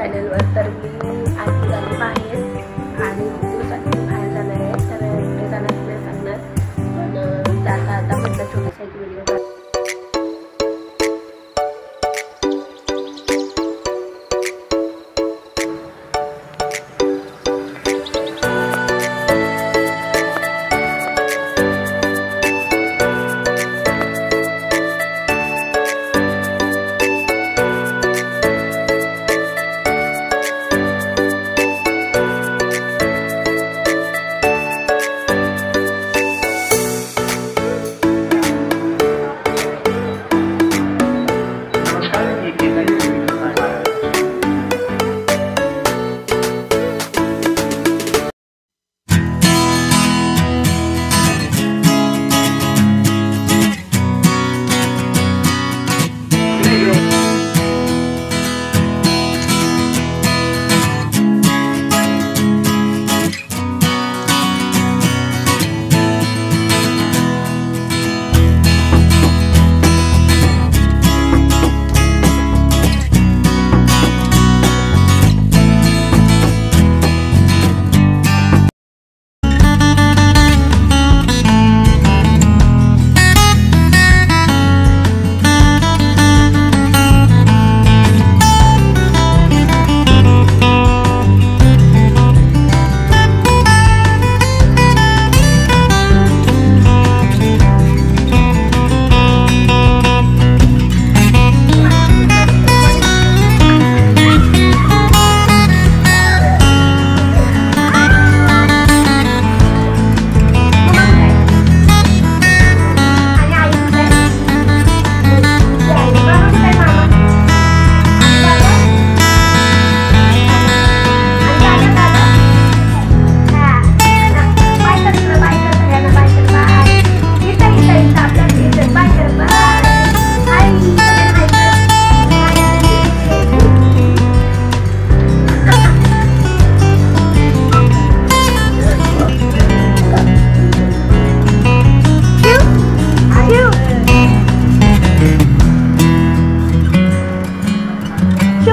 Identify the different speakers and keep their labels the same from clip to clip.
Speaker 1: चॅनलवर. तर मी आज निघाली बाहेर आणि खूप दिवसांनी बाहेर जाणार आहे. तर कुठे जाणार नाही सांगणार, पण जाता आता म्हटलं छोटासा एक व्हिडिओ.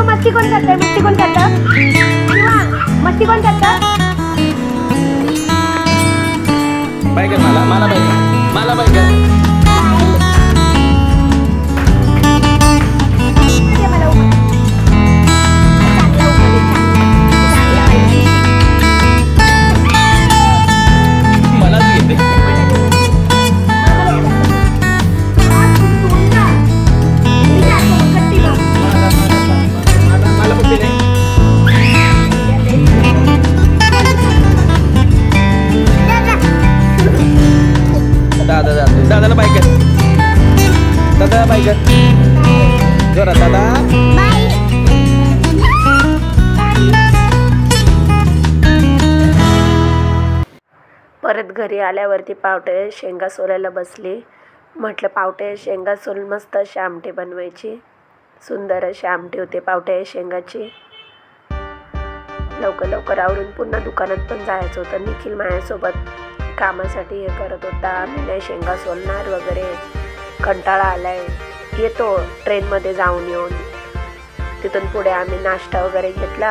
Speaker 1: मस्ती कोण करतंय? मस्ती कोण करतं? मस्ती कोण करतं?
Speaker 2: बायकर मला बायकर दादाला बाय कर, दादा बाय कर जोरात. दादा
Speaker 1: परत घरी आल्यावरती पावटे शेंगा सोलायला बसली. म्हटलं पावटे शेंगा सोलून मस्त अशी आमटी बनवायची. सुंदर अशी आमटी होते पावटे शेंगाची. लवकर लवकर आवरून पुन्हा दुकानात पण जायचं होतं. निखिल माझ्यासोबत कामासाठी हे करत होता. मी नाही शेंगा सोलणार वगैरे, कंटाळा आलाय, येतो ट्रेनमध्ये जाऊन येऊन. तिथून पुढे आम्ही नाश्ता वगैरे घेतला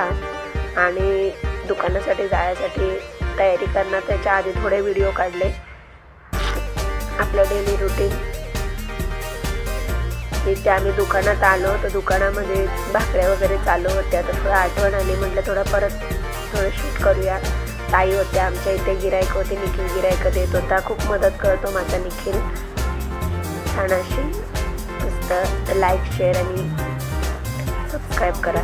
Speaker 1: आणि दुकानासाठी जायसाठी तयारी करणार. त्याच्या आधी थोडे व्हिडिओ काढले आपलं डेली रुटीन. इथे आम्ही दुकानात आलो तर दुकानामध्ये भाकऱ्या वगैरे चालू होत्या. तर थोडं आठवण आली, म्हटलं थोडं शूट करूया. ताई होत्या आमच्या इथे, गिरायक होते. निखिल गिरायक देत होता, खूप मदत करतो माझा निखिल. छान अशी मस्त. लाईक शेअर आणि सबस्क्राईब करा.